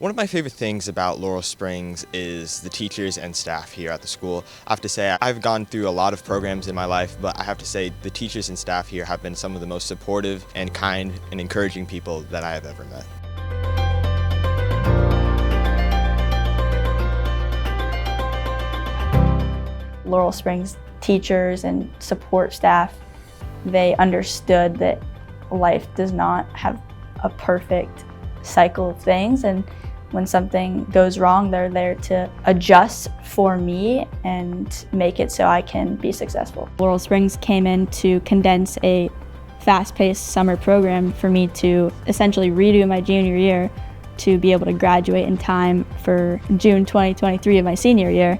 One of my favorite things about Laurel Springs is the teachers and staff here at the school. I have to say I've gone through a lot of programs in my life, but I have to say the teachers and staff here have been some of the most supportive and kind and encouraging people that I have ever met. Laurel Springs teachers and support staff, they understood that life does not have a perfect cycle of things, and when something goes wrong, they're there to adjust for me and make it so I can be successful. Laurel Springs came in to condense a fast-paced summer program for me to essentially redo my junior year to be able to graduate in time for June 2023 of my senior year.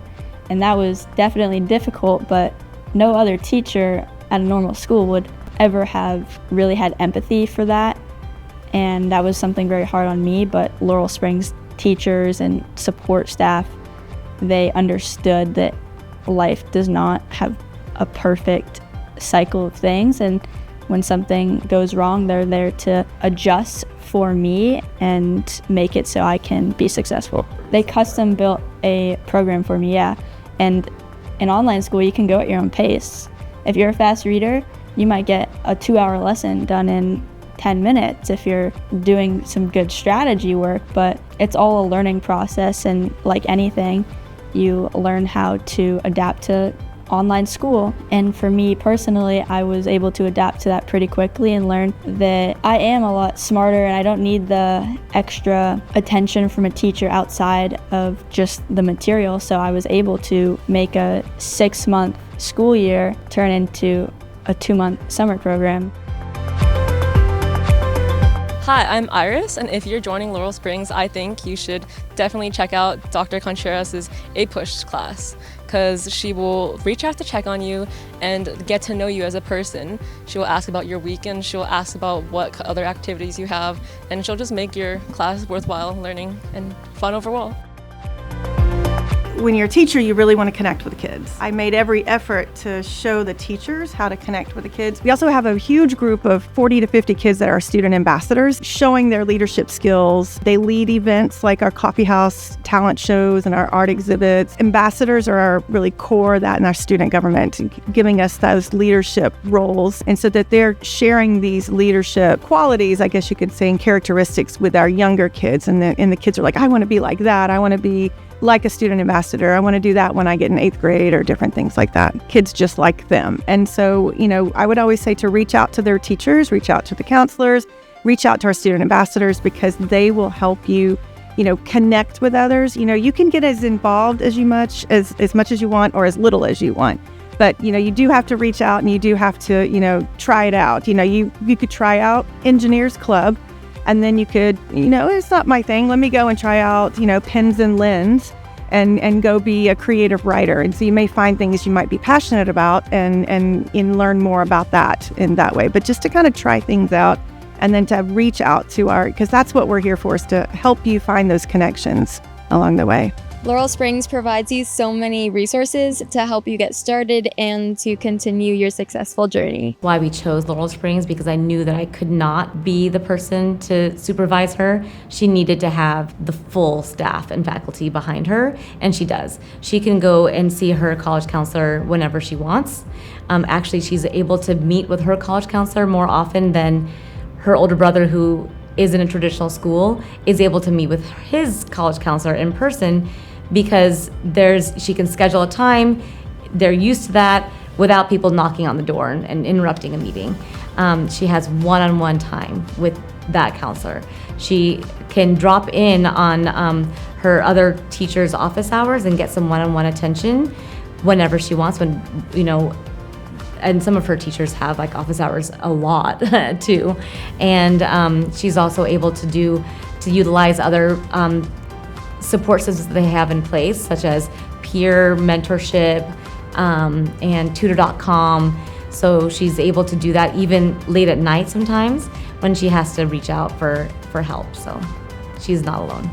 And that was definitely difficult, but no other teacher at a normal school would ever have really had empathy for that. And that was something very hard on me, but Laurel Springs teachers and support staff, they understood that life does not have a perfect cycle of things, and when something goes wrong, they're there to adjust for me and make it so I can be successful. They custom built a program for me, yeah. And in online school, you can go at your own pace. If you're a fast reader, you might get a 2-hour lesson done in 10 minutes if you're doing some good strategy work, but it's all a learning process, and like anything, you learn how to adapt to online school. And for me personally, I was able to adapt to that pretty quickly and learn that I am a lot smarter and I don't need the extra attention from a teacher outside of just the material. So I was able to make a 6-month school year turn into a 2-month summer program. Hi, I'm Iris, and if you're joining Laurel Springs, I think you should definitely check out Dr. Contreras' A Push class, because she will reach out to check on you and get to know you as a person. She will ask about your weekend, she'll ask about what other activities you have, and she'll just make your class worthwhile learning and fun overall. When you're a teacher, you really want to connect with the kids. I made every effort to show the teachers how to connect with the kids. We also have a huge group of 40 to 50 kids that are student ambassadors, showing their leadership skills. They lead events like our coffee house talent shows and our art exhibits. Ambassadors are our really core of that in our student government, giving us those leadership roles, and so that they're sharing these leadership qualities, I guess you could say, and characteristics with our younger kids. And the kids are like, I want to be like that. I want to be like a student ambassador. I want to do that when I get in 8th grade or different things like that. Kids just like them. And so, I would always say to reach out to their teachers, reach out to the counselors, reach out to our student ambassadors, because they will help you, connect with others. You can get as involved as much as you want or as little as you want. But, you do have to reach out, and you do have to, try it out. You could try out Engineers Club. And then you could, it's not my thing. Let me go and try out, Pens and Lens and go be a creative writer. And so you may find things you might be passionate about and learn more about that in that way. But just to kind of try things out and then to reach out to because that's what we're here for, is to help you find those connections along the way. Laurel Springs provides you so many resources to help you get started and to continue your successful journey. Why we chose Laurel Springs, because I knew that I could not be the person to supervise her. She needed to have the full staff and faculty behind her, and she does. She can go and see her college counselor whenever she wants. Actually, she's able to meet with her college counselor more often than her older brother, who is in a traditional school, is able to meet with his college counselor in person, because she can schedule a time. They're used to that without people knocking on the door and interrupting a meeting. She has one-on-one time with that counselor. She can drop in on her other teacher's office hours and get some one-on-one attention whenever she wants, and some of her teachers have office hours a lot too. And she's also able to utilize other support systems that they have in place, such as peer mentorship and tutor.com. So she's able to do that even late at night sometimes when she has to reach out for help. So she's not alone.